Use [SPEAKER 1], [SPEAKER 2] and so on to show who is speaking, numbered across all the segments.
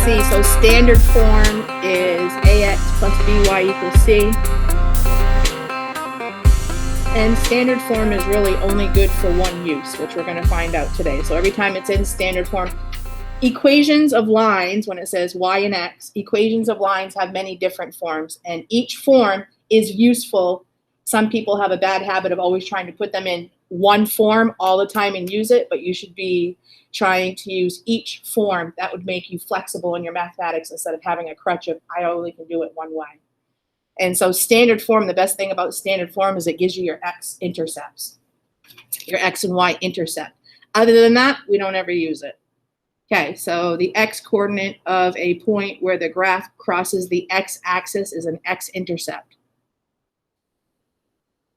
[SPEAKER 1] see, so standard form is ax plus by equals c. And standard form is really only good for one use, which we're going to find out today. So every time it's in standard form, equations of lines, when it says y and x, equations of lines have many different forms, and each form is useful. Some people have a bad habit of always trying to put them in one form all the time and use it, but you should be trying to use each form. That would make you flexible in your mathematics instead of having a crutch of, I only can do it one way. And so standard form, the best thing about standard form is it gives you your x-intercepts, your x and y intercept. Other than that, we don't ever use it. Okay, so the x-coordinate of a point where the graph crosses the x-axis is an x-intercept.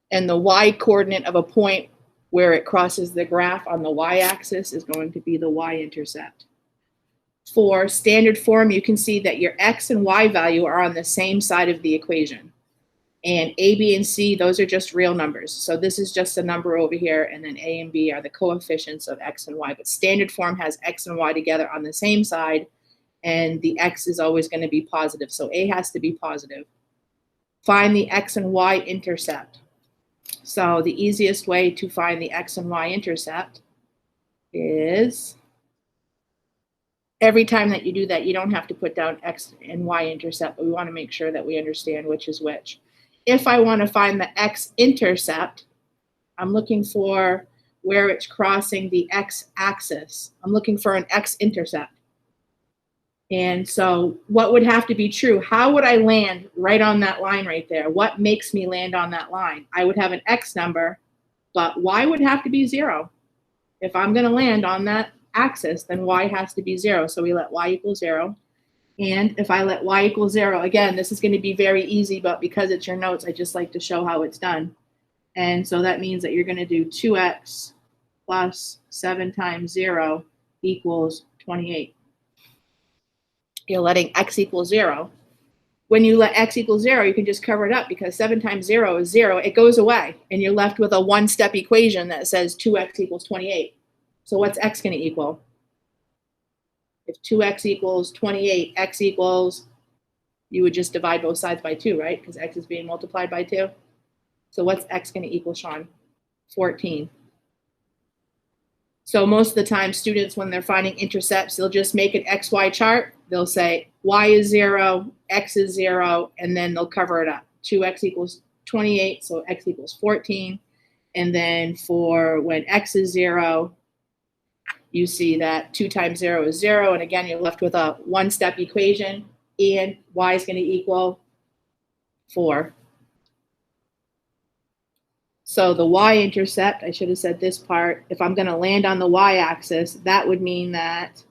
[SPEAKER 1] And the y-coordinate of a point where it crosses the graph on the y-axis is going to be the y-intercept. For standard form, you can see that your x and y value are on the same side of the equation. And a, b, and c, those are just real numbers. So this is just a number over here, and then a and b are the coefficients of x and y. But standard form has x and y together on the same side, and the x is always going to be positive. So a has to be positive. Find the x and y intercept. So the easiest way to find the x and y intercept is every time that you do that, you don't have to put down x and y intercept, but we want to make sure that we understand which is which. If I want to find the x-intercept, I'm looking for where it's crossing the x-axis. I'm looking for an x-intercept. And so what would have to be true? How would I land right on that line right there? What makes me land on that line? I would have an x number, but y would have to be 0. If I'm going to land on that axis, then y has to be 0. So we let y equal 0. And if I let y equal 0, again, this is going to be very easy, but because it's your notes, I just like to show how it's done. And so that means that you're going to do 2x plus 7 times 0 equals 28. You're letting x equal 0. When you let x equal 0, you can just cover it up because 7 times 0 is 0. It goes away, and you're left with a one-step equation that says 2x equals 28. So what's x going to equal? If 2x equals 28, x equals, you would just divide both sides by 2, right? Because x is being multiplied by 2. So what's x going to equal, Sean? 14. So most of the time, students, when they're finding intercepts, they'll just make an xy chart. They'll say y is 0, x is 0, and then they'll cover it up. 2x equals 28, so x equals 14. And then for when x is 0, you see that 2 times 0 is 0, and again, you're left with a one-step equation, and y is going to equal 4. So the y-intercept, I should have said this part, if I'm going to land on the y-axis, that would mean that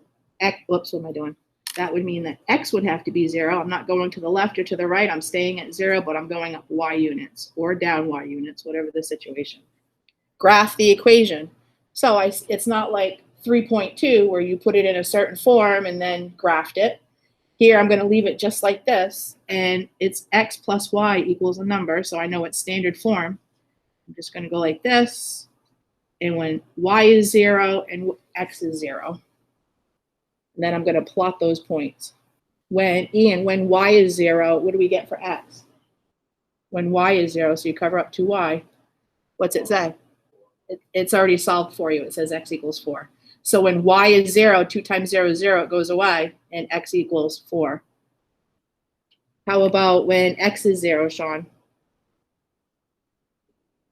[SPEAKER 1] x, whoops, what am I doing? That would mean that x would have to be 0. I'm not going to the left or to the right. I'm staying at 0, but I'm going up y units or down y units, whatever the situation. Graph the equation. So it's not like 3.2 where you put it in a certain form and then graphed it. Here I'm going to leave it just like this, and it's x plus y equals a number, so I know it's standard form. I'm just going to go like this, and when y is 0 and x is 0. And then I'm going to plot those points. When y is 0, what do we get for x? When y is 0, so you cover up 2y, what's it say? It's already solved for you. It says x equals 4. So when y is 0, 2 times 0 is 0, it goes away, and x equals 4. How about when x is 0, Sean?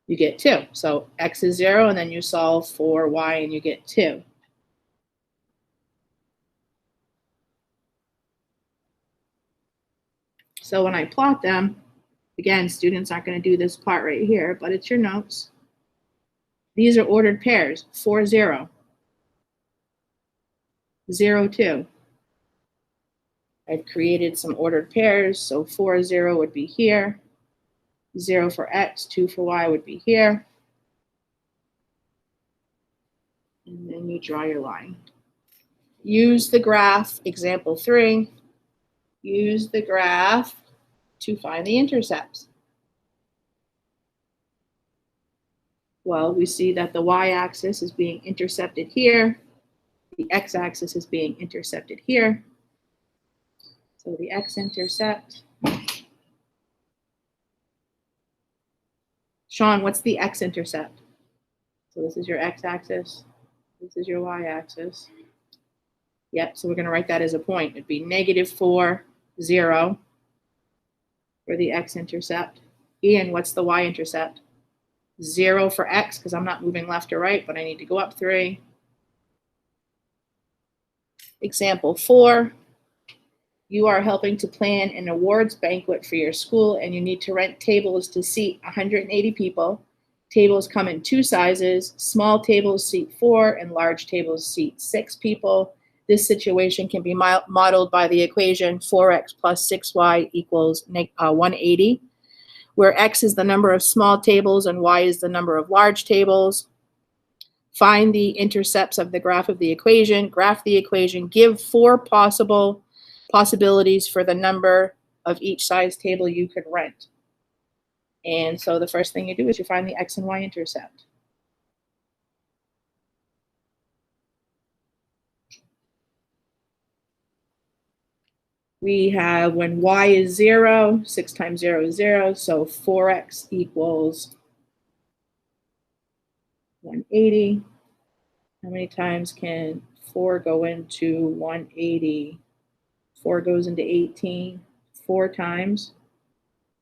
[SPEAKER 1] You get 2. So x is 0, and then you solve for y, and you get 2. So when I plot them, again, students aren't going to do this part right here, but it's your notes. These are ordered pairs, 4, 0. 0, 2. I've created some ordered pairs, so 4, 0 would be here. 0 for x, 2 for y would be here. And then you draw your line. Use the graph, example 3. Use the graph to find the intercepts. Well, we see that the y-axis is being intercepted here. The x-axis is being intercepted here. So the x-intercept. Sean, what's the x-intercept? So this is your x-axis. This is your y-axis. Yep, so we're going to write that as a point. It'd be -4, 0 for the x-intercept. Ian, what's the y-intercept? 0 for x, because I'm not moving left or right, but I need to go up 3. Example 4. You are helping to plan an awards banquet for your school, and you need to rent tables to seat 180 people. Tables come in 2 sizes. Small tables seat 4, and large tables seat 6 people. This situation can be modeled by the equation 4x plus 6y equals 180, where x is the number of small tables and y is the number of large tables. Find the intercepts of the graph of the equation. Graph the equation. Give 4 possibilities for the number of each size table you could rent. And so the first thing you do is you find the x and y intercept. We have when y is 0, 6 times 0 is 0, so 4x equals 180. How many times can 4 go into 180? 4 goes into 18 4 times.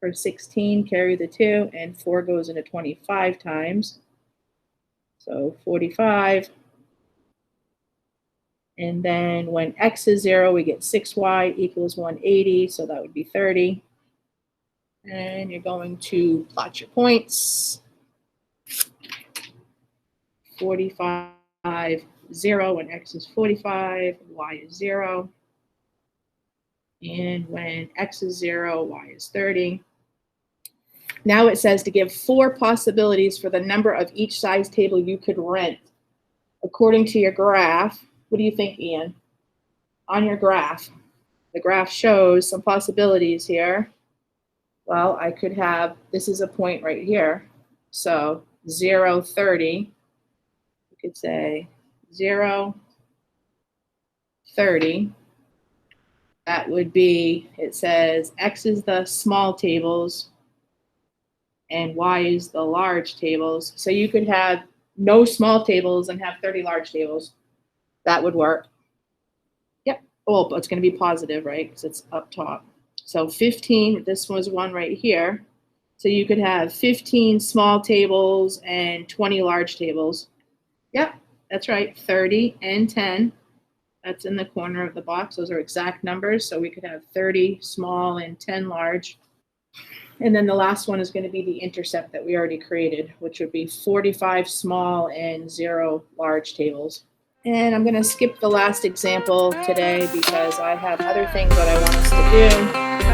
[SPEAKER 1] For 16, carry the 2, and 4 goes into 25 times. So 45. And then when x is 0, we get 6y equals 180, so that would be 30. And you're going to plot your points. 45, 0 when x is 45, y is 0. And when x is 0, y is 30. Now it says to give 4 possibilities for the number of each size table you could rent. According to your graph, what do you think, Ian? On your graph, the graph shows some possibilities here. Well, I could have, this is a point right here. So 0, 30. You could say 0, 30. That would be, it says x is the small tables and y is the large tables. So you could have no small tables and have 30 large tables. That would work. Yep. Oh, but it's going to be positive, right? Because it's up top. So 15, this was one right here. So you could have 15 small tables and 20 large tables. Yep, that's right. 30 and 10. That's in the corner of the box. Those are exact numbers. So we could have 30 small and 10 large. And then the last one is going to be the intercept that we already created, which would be 45 small and 0 large tables. And I'm going to skip the last example today because I have other things that I want us to do.